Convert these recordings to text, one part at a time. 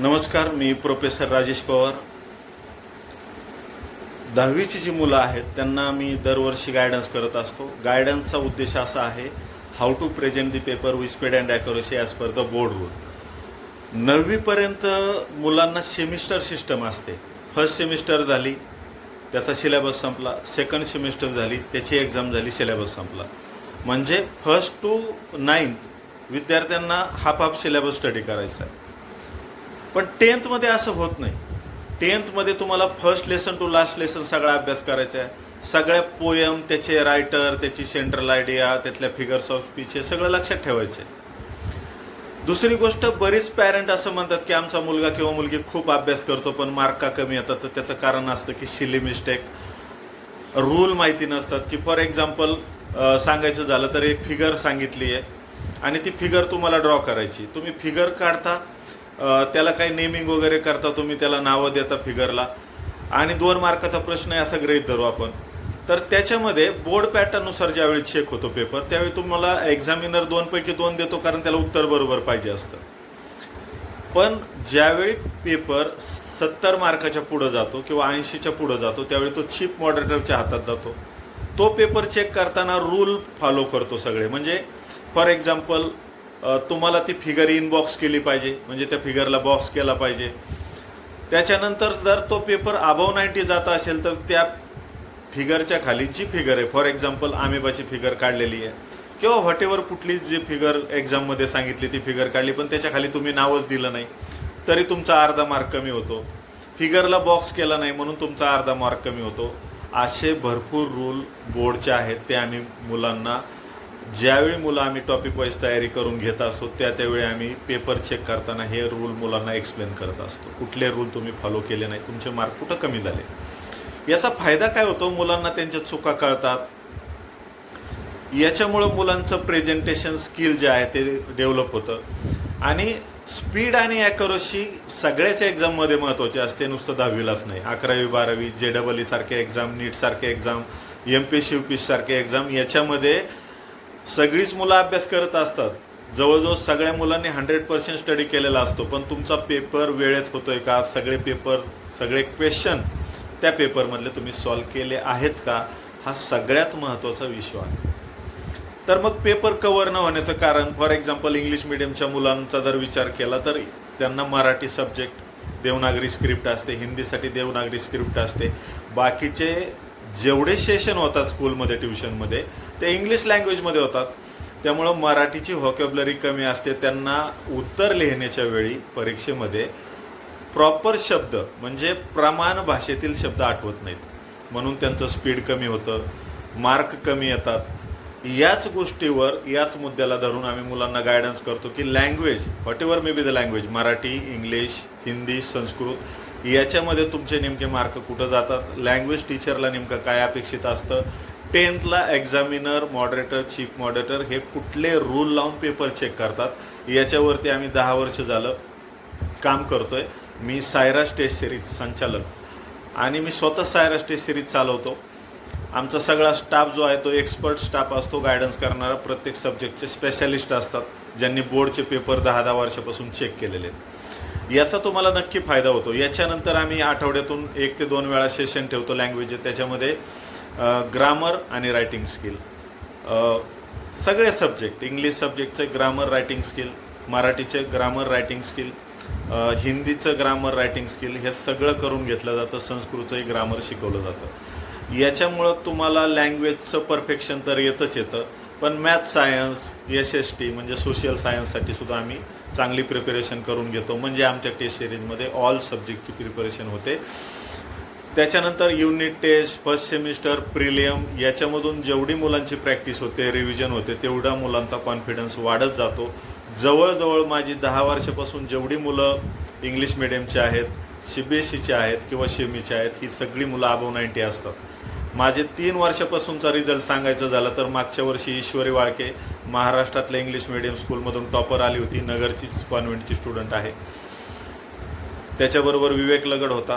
नमस्कार, मी प्रोफेसर राजेश पवार. 10वीची जी मुलं आहेत त्यांना मी दरवर्षी गायडन्स करत असतो. गायडन्सचा उद्देश असा आहे, how to present the paper with speed and accuracy as per the board rule. 9वीपर्यंत मुलांना सेमिस्टर सिस्टम असते. फर्स्ट सेमिस्टर झाली, त्याचा सिलेबस संपला. सेकंड सेमिस्टर झाली, त्याची एक्झाम झाली, सिलेबस संपला. म्हणजे फर्स्ट टू 9th विद्यार्थ्यांना हाफ सिलेबस स्टडी करायचा आहे. पण 10thमध्ये असं होत नाही. 10thमध्ये तुम्हाला first lesson to last lesson सगळा अभ्यास करायचा आहे. सगळ्या पोयम, त्याचे रायटर, त्याची सेंट्रल आयडिया, त्यातल्या फिगर्स ऑफ स्पीच हे सगळं लक्षात ठेवायचे. दुसरी गोष्ट, बरीच पॅरेंट असं म्हणतात की आमचा मुलगा किंवा मुलगी खूप अभ्यास करतो पण मार्क का कमी येतात. तर त्याचं कारण असतं की सिली मिस्टेक, रूल माहिती नसतात. की फॉर एक्झाम्पल सांगायचं झालं तर एक फिगर सांगितली आहे आणि ती फिगर तुम्हाला ड्रॉ करायची. तुम्ही फिगर काढता, त्याला काही नेमिंग वगैरे करता, तुम्ही त्याला नावं देता फिगरला, आणि 2 मार्काचा प्रश्न आहे असं गृहीत धरू आपण. तर त्याच्यामध्ये बोर्ड पॅटर्ननुसार ज्यावेळी चेक होतो पेपर, त्यावेळी तुम्हाला एक्झामिनर 2 पैकी 2 देतो, कारण त्याला उत्तर बरोबर पाहिजे असतं. पण ज्यावेळी पेपर 70 मार्काच्या पुढं जातो किंवा 80च्या पुढं जातो, त्यावेळी तो चीफ मॉडरेटरच्या हातात जातो. तो पेपर चेक करताना रूल फॉलो करतो सगळे. म्हणजे फॉर एक्झाम्पल तुम्हाला ती फिगर इनबॉक्स केली पाहिजे, म्हणजे त्या फिगरला बॉक्स केला पाहिजे. त्याच्यानंतर जर तो पेपर अबव 90 जात असेल तर त्या फिगरच्या खाली जी फिगर आहे, फॉर एक्झाम्पल आमेबाची फिगर काढलेली आहे किंवा व्हॉटेवर कुठली जी फिगर एक्झाममध्ये सांगितली ती फिगर काढली, पण त्याच्या खाली तुम्ही नावच दिलं नाही, तरी तुमचा अर्धा मार्क कमी होतो. फिगरला बॉक्स केला नाही म्हणून तुमचा अर्धा मार्क कमी होतो. असे भरपूर रूल बोर्डचे आहेत. ते आम्ही मुलांना, ज्यावेळी मुलं आम्ही टॉपिक वाईज तयारी करून घेत असतो त्यावेळी आम्ही पेपर चेक करताना हे रूल मुलांना एक्सप्लेन करत असतो. कुठले रूल तुम्ही फॉलो केले नाही, तुमचे मार्क कुठं कमी झाले. याचा फायदा काय होतो, मुलांना त्यांच्या चुका कळतात. याच्यामुळं मुलांचं प्रेझेंटेशन स्किल जे आहे ते डेव्हलप होतं. आणि स्पीड आणि ॲक्युरसी सगळ्याच एक्झाममध्ये महत्त्वाची असते, नुसतं 10वीलाच नाही. 11वी 12वी, JEE सारखे एक्झाम, नीट सारखे एक्झाम, MPSC UPSC सारखे एक्झाम, याच्यामध्ये सगळीच मुलं अभ्यास करत असतात. जवळजवळ सगळ्या मुलांनी 100% स्टडी केलेला असतो. पण तुमचा पेपर वेळेत होतोय का, सगळे क्वेश्चन त्या पेपरमधले तुम्ही सॉल्व केले आहेत का, हा सगळ्यात महत्त्वाचा विषय आहे. तर मग पेपर कव्हर न होण्याचं कारण, फॉर एक्झाम्पल इंग्लिश मिडियमच्या मुलांचा जर विचार केला तर त्यांना मराठी सब्जेक्ट देवनागरी स्क्रिप्ट असते, हिंदीसाठी देवनागरी स्क्रिप्ट असते. बाकीचे जेवढे सेशन होतात स्कूलमध्ये, ट्युशनमध्ये, ते इंग्लिश लँग्वेजमध्ये होतात. त्यामुळं मराठीची व्हॉकॅब्युलरी कमी असते. त्यांना उत्तर लिहिण्याच्या वेळी परीक्षेमध्ये प्रॉपर शब्द, म्हणजे प्रमाण भाषेतील शब्द आठवत नाहीत, म्हणून त्यांचं स्पीड कमी होतं, मार्क कमी येतात. याच गोष्टीवर, याच मुद्द्याला धरून आम्ही मुलांना गायडन्स करतो की language, whatever may be the language, Marathi, English, Hindi, Sanskrit, याच्यामध्ये तुमचे नेमके मार्क कुठं जातात. लँग्वेज टीचरला नेमकं काय अपेक्षित असतं. 10thला एक्झामिनर, मॉडरेटर, चीफ मॉडरेटर हे कुठले रूल लावून पेपर चेक करतात, याच्यावरती आम्ही 10 वर्ष झालं काम करतोय. मी सायरास टेस्ट सिरीज संचालक आणि मी स्वतः सायरास टेस्ट सिरीज चालवतो. आमचा सगळा स्टाफ जो आहे तो एक्सपर्ट स्टाफ असतो. गायडन्स करणारा प्रत्येक सब्जेक्टचे स्पेशलिस्ट असतात, ज्यांनी बोर्डचे पेपर 10 वर्षापासून चेक केलेले आहेत. याचा तुम्हाला नक्की फायदा होतो. याच्यानंतर आम्ही आठवड्यातून 1 ते 2 वेळा सेशन ठेवतो लँग्वेज. त्याच्यामध्ये ग्रामर आणि रायटिंग स्किल, सगळे सब्जेक्ट, इंग्लिश सब्जेक्टचे ग्रामर रायटिंग स्किल, मराठीचे ग्रामर रायटिंग स्किल, हिंदीचं ग्रामर रायटिंग स्किल, हे सगळं करून घेतलं जातं. संस्कृतचंही ग्रामर शिकवलं जातं. याच्यामुळं तुम्हाला लँग्वेजचं परफेक्शन तर येतं, पण मॅथ, सायन्स, SST म्हणजे सोशल सायन्ससाठी सुद्धा आम्ही चांगली प्रिपरेशन करून घेतो. म्हणजे आमच्या टेस्ट सिरीजमध्ये ऑल सब्जेक्टची प्रिपरेशन होते. त्याच्यानंतर unit test, first semester, prelim, याच्यामधून जेवढी मुलांची प्रॅक्टिस होते, रिव्हिजन होते, तेवढा मुलांचा कॉन्फिडन्स वाढत जातो. जवळजवळ माझी 10 वर्षापासून जेवढी मुलं इंग्लिश मिडियमचे आहेत, CBSEचे आहेत किंवा सेमीचे आहेत, ही सगळी मुलं अबव 90 असतात. माझे 3 वर्षापासूनचा रिझल्ट सांगायचं झालं तर मागच्या वर्षी ईश्वरी वाळके महाराष्ट्रातल्या इंग्लिश मिडियम स्कूलमधून टॉपर आली होती. नगरचीच कॉन्व्हेंटची स्टुडंट आहे. त्याच्याबरोबर विवेक लगड होता.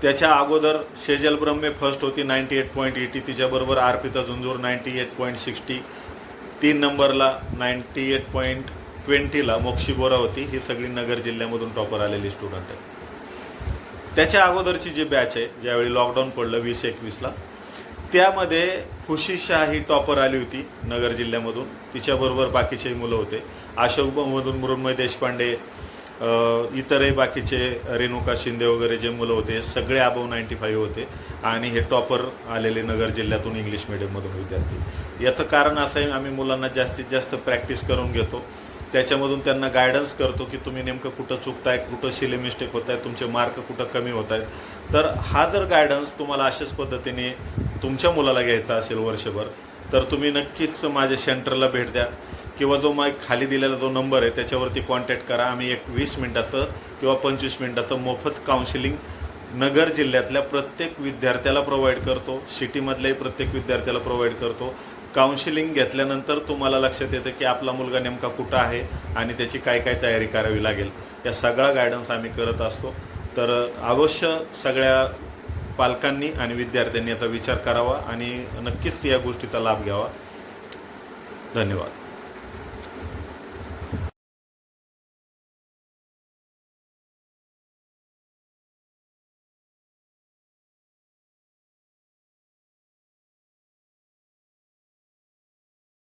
त्याच्या अगोदर सेजल ब्रह्मे फर्स्ट होती, 98.80. तिच्याबरोबर अर्पिता झुंजूर 98.60. 3 नंबरला 98. 2020ला मोक्षी बोरा होती, ही सगळी नगर जिल्ह्यामधून टॉपर आलेली स्टुडंट आहे. त्याच्या अगोदरची जी बॅच आहे, ज्यावेळी लॉकडाऊन पडलं 2021ला, त्यामध्ये खुशी शाह ही टॉपर आली होती नगर जिल्ह्यामधून. तिच्याबरोबर बाकीचे मुलं होते, अशोकमधून मृण्मय देशपांडे, इतरही बाकीचे रेणुका शिंदे वगैरे जे मुलं होते सगळे अबव 95 होते. आणि हे टॉपर आलेले नगर जिल्ह्यातून इंग्लिश मिडियममधून विद्यार्थी. याचं कारण असं आहे, आम्ही मुलांना जास्तीत जास्त प्रॅक्टिस करून घेतो, त्याच्यामधून त्यांना गायडन्स करतो की तुम्ही नेमकं कुठं चुकताय, कुठं शिले मिस्टेक होत आहे, तुमचे मार्क कुठं कमी होत आहेत. तर हा जर गायडन्स तुम्हाला अशाच पद्धतीने तुमच्या मुलाला घ्यायचा असेल वर्षभर, तर तुम्ही नक्कीच माझ्या सेंटरला भेट द्या किंवा जो खाली दिलेला जो नंबर आहे त्याच्यावरती कॉन्टॅक्ट करा. आम्ही एक 20 मिनिटाचं किंवा 25 मिनिटाचं मोफत काउन्सिलिंग नगर जिल्ह्यातल्या प्रत्येक विद्यार्थ्याला प्रोव्हाइड करतो, सिटीमधल्याही प्रत्येक विद्यार्थ्याला प्रोव्हाइड करतो. काउन्सिलिंग घेतल्यानंतर तुम्हाला लक्षात येतं की आपला मुलगा नेमका कुठं आहे आणि त्याची काय काय तयारी करावी लागेल, या सगळा गायडन्स आम्ही करत असतो. तर अवश्य सगळ्या पालकांनी आणि विद्यार्थ्यांनी याचा विचार करावा आणि नक्कीच या गोष्टीचा लाभ घ्यावा. धन्यवाद.